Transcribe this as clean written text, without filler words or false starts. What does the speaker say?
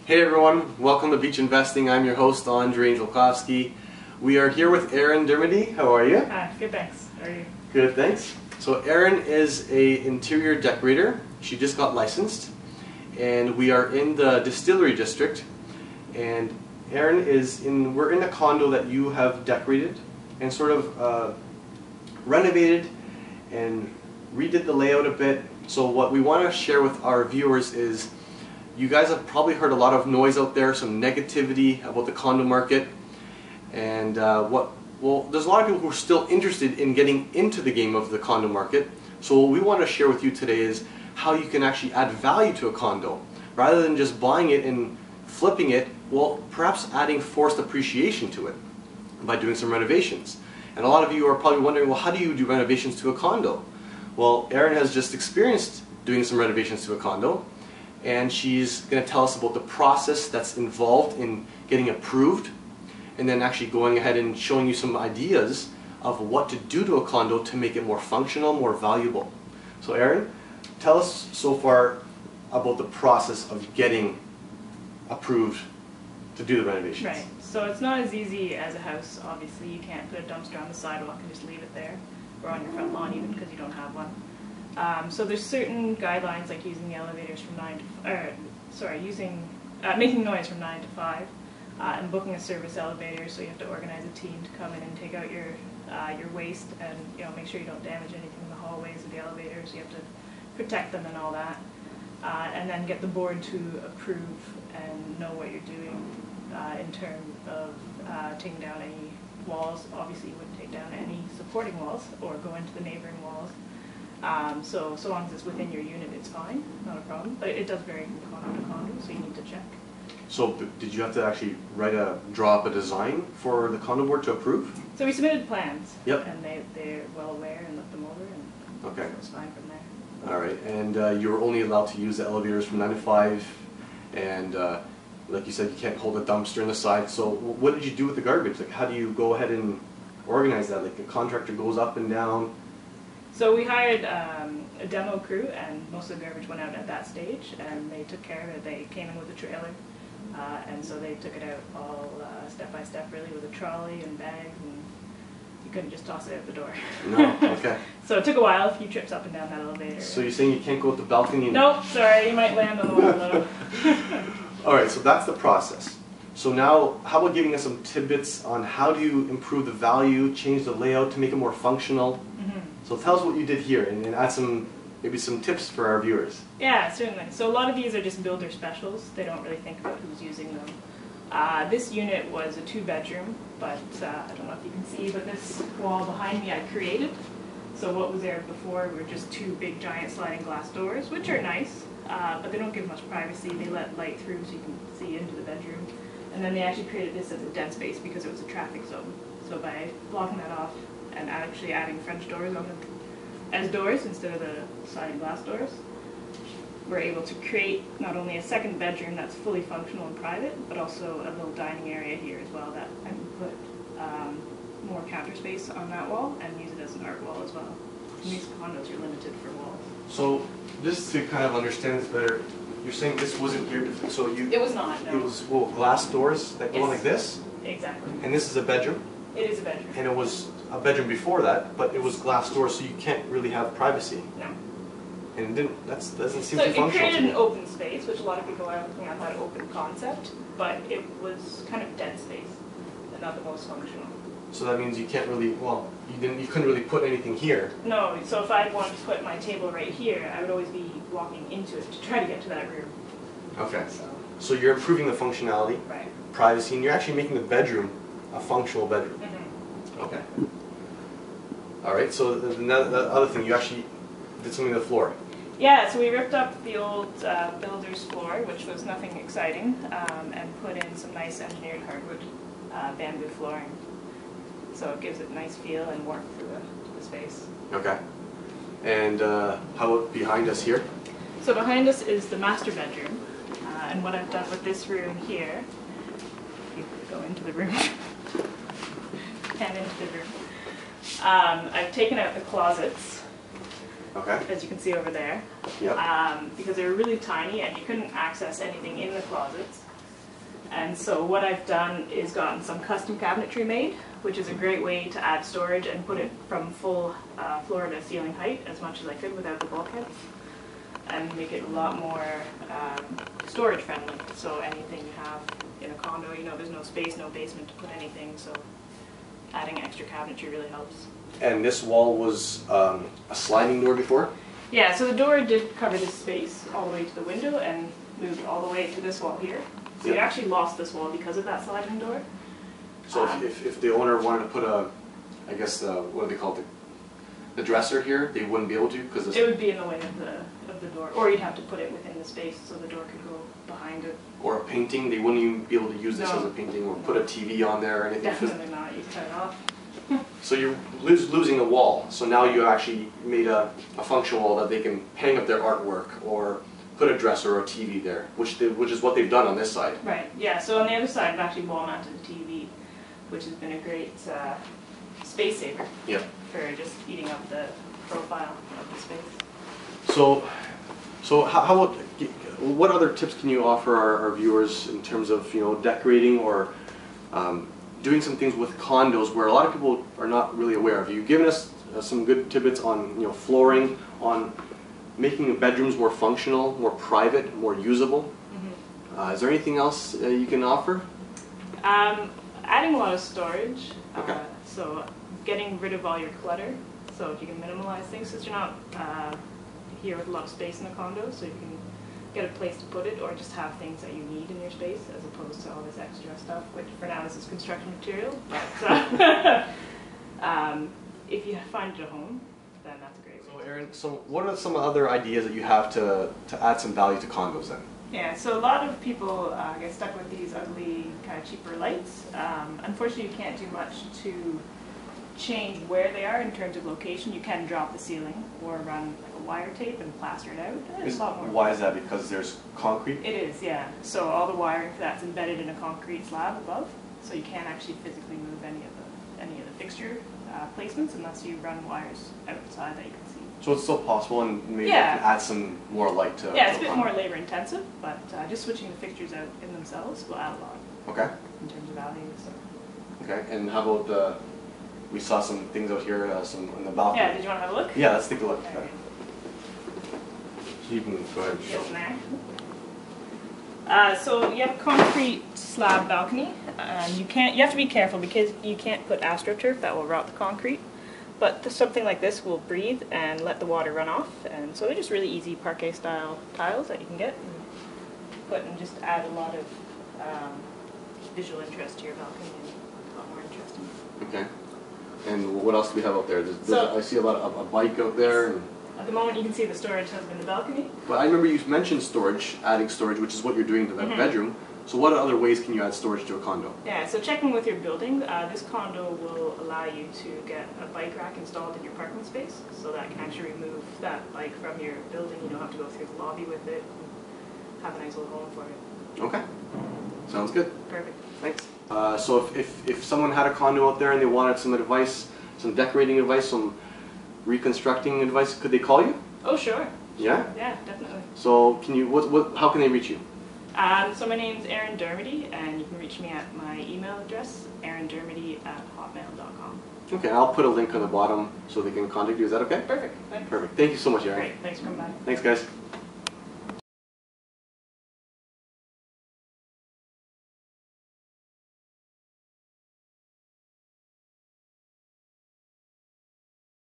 Hey everyone, welcome to Beach Investing. I'm your host, Andrei Angelkovski. We are here with Erin Dermody. How are you? Good, thanks. How are you? Good, thanks. So Erin is an interior decorator. She just got licensed, and we are in the Distillery District. And Erin we're in a condo that you have decorated and sort of renovated and redid the layout a bit. So what we want to share with our viewers is, you guys have probably heard a lot of noise out there, some negativity about the condo market, and there's a lot of people who are still interested in getting into the game of the condo market. So what we want to share with you today is how you can actually add value to a condo, rather than just buying it and flipping it. Well, perhaps adding forced appreciation to it by doing some renovations. And a lot of you are probably wondering, well, how do you do renovations to a condo? Well, Erin has just experienced doing some renovations to a condo, and she's going to tell us about the process that's involved in getting approved, and then actually going ahead and showing you some ideas of what to do to a condo to make it more functional, more valuable. So Erin, tell us so far about the process of getting approved to do the renovations. Right, so it's not as easy as a house. Obviously you can't put a dumpster on the sidewalk and just leave it there, or on your front lawn even, because you don't have one. So there's certain guidelines, like using the elevators from making noise from 9 to 5, and booking a service elevator. So you have to organize a team to come in and take out your waste, and make sure you don't damage anything in the hallways of the elevators. You have to protect them and all that, and then get the board to approve and know what you're doing in terms of taking down any walls. Obviously, you wouldn't take down any supporting walls or go into the neighboring walls. So long as it's within your unit, it's fine, not a problem. But it does vary from condo to condo, so you need to check. So did you have to actually draw up a design for the condo board to approve? So we submitted plans, yep, and they're well aware and looked them over, and okay, it was fine from there. All right, and you're only allowed to use the elevators from 9 to 5, and like you said, you can't hold a dumpster on the side. So what did you do with the garbage? Like, how do you go ahead and organize that? Like, a contractor goes up and down? So we hired a demo crew, and most of the garbage went out at that stage, and they took care of it. They came in with a trailer, and so they took it out all step by step, really, with a trolley and bags, and you couldn't just toss it out the door. No, okay. So it took a while, a few trips up and down that elevator. So you're saying you can't go up the balcony? Nope, sorry, you might land on the wall though. All right, so that's the process. So now, how about giving us some tidbits on how do you improve the value, change the layout to make it more functional? Mm-hmm. So tell us what you did here, and add maybe some tips for our viewers. Yeah, certainly. So a lot of these are just builder specials. They don't really think about who's using them. This unit was a 2-bedroom, but I don't know if you can see, but this wall behind me I created. So what was there before were just 2 big giant sliding glass doors, which are nice, but they don't give much privacy. They let light through so you can see into the bedroom. And then they actually created this as a dead space because it was a traffic zone. So by blocking that off and actually adding French doors on them as doors instead of the sliding glass doors, we're able to create not only a second bedroom that's fully functional and private, but also a little dining area here as well that I can put more counter space on that wall and use it as an art wall as well. And these condos are limited for walls. So just to kind of understand this better, you're saying this wasn't here before, so you... It was not, no. It was glass doors that go Yes. like this? Exactly. And this is a bedroom? It is a bedroom. And it was a bedroom before that, but it was glass doors, so you can't really have privacy. No. And that doesn't seem So too it functional. created an open space, which a lot of people are looking at that open concept, but it was kind of dead space and not the most functional. So that means you can't really, you couldn't really put anything here. No, so if I wanted to put my table right here, I would always be walking into it to try to get to that room. Okay. So you're improving the functionality, right, privacy, and you're actually making the bedroom a functional bedroom. Mm-hmm. Okay. All right, so the other thing, you actually did something to the floor. Yeah, so we ripped up the old builder's floor, which was nothing exciting, and put in some nice engineered hardwood bamboo flooring. So it gives it a nice feel and warmth to the space. Okay. And how about behind us here? So behind us is the master bedroom, and what I've done with this room here, you go into the room, and into the room. I've taken out the closets, okay, as you can see over there, yep, because they were really tiny and you couldn't access anything in the closets. And so what I've done is gotten some custom cabinetry made, which is a great way to add storage and put it from full floor to ceiling height as much as I could without the bulkheads, and make it a lot more storage friendly. So anything you have in a condo, you know, there's no space, no basement to put anything, so adding extra cabinetry really helps. And this wall was a sliding door before? Yeah, so the door did cover this space all the way to the window and moved all the way to this wall here. So you actually lost this wall because of that sliding door. So if the owner wanted to put a, I guess, what do they call it, the dresser here, they wouldn't be able to? Because it would be in the way of the door, or you'd have to put it within the space so the door could go behind it. Or a painting, they wouldn't even be able to use this as a painting, or put a TV on there or anything? Definitely not, you cut it off. So you're losing a wall, so now you actually made a functional wall that they can hang up their artwork or put a dresser or a TV there, which is what they've done on this side. Right, yeah, so on the other side I've actually wall mounted a TV, which has been a great space saver for just eating up the profile of the space. So how about, what other tips can you offer our viewers in terms of, you know, decorating or doing some things with condos where a lot of people are not really aware of? You've given us some good tidbits on, you know, flooring, on making the bedrooms more functional, more private, more usable. Is there anything else you can offer? Adding a lot of storage. Okay. So getting rid of all your clutter. So if you can minimalize things, since you're not here with a lot of space in the condo, so you can get a place to put it, or just have things that you need in your space as opposed to all this extra stuff, which for now this is construction material. But if you find it at home, then that's a great way. So Erin, so what are some other ideas that you have to add some value to condos then? Yeah, so a lot of people get stuck with these ugly, kind of cheaper lights. Unfortunately, you can't do much to change where they are in terms of location. You can drop the ceiling or run like a wire tape and plaster it out. It's a lot more. Why is that? Because there's concrete? It is, yeah. So all the wiring for that's embedded in a concrete slab above, so you can't actually physically move any of the fixture placements unless you run wires outside that you can see. So it's still possible, and maybe add some more light to. Yeah, it's a bit more labor intensive, but just switching the fixtures out in themselves will add a lot. Okay. In terms of value. So. Okay, and how about the? We saw some things out here, some on the balcony. Yeah, did you want to have a look? Yeah, let's take a look. Okay. So you can go ahead and show. So you have a concrete slab balcony. You have to be careful because you can't put AstroTurf, that will rot the concrete. But something like this will breathe and let the water run off. And so they're just really easy parquet style tiles that you can get and put and just add a lot of visual interest to your balcony and a lot more interesting. Okay. And what else do we have out there? I see about a bike out there. And at the moment you can see the storage has been the balcony. But I remember you mentioned storage, adding storage, which is what you're doing to the bedroom. So what other ways can you add storage to a condo? Yeah, so checking with your building, this condo will allow you to get a bike rack installed in your parking space, so that can actually remove that bike from your building. You don't have to go through the lobby with it and have a nice little home for it. Okay, sounds good. Perfect. Thanks. So if someone had a condo out there and they wanted some advice, some decorating advice, some reconstructing advice, could they call you? Oh, sure. Yeah? Yeah, definitely. So can you, how can they reach you? So my name's Erin Dermody, and you can reach me at my email address, erindermody@hotmail.com. Okay, I'll put a link on the bottom so they can contact you. Is that okay? Perfect. Thanks. Perfect. Thank you so much, Erin. Great. Thanks for coming by. Thanks, guys.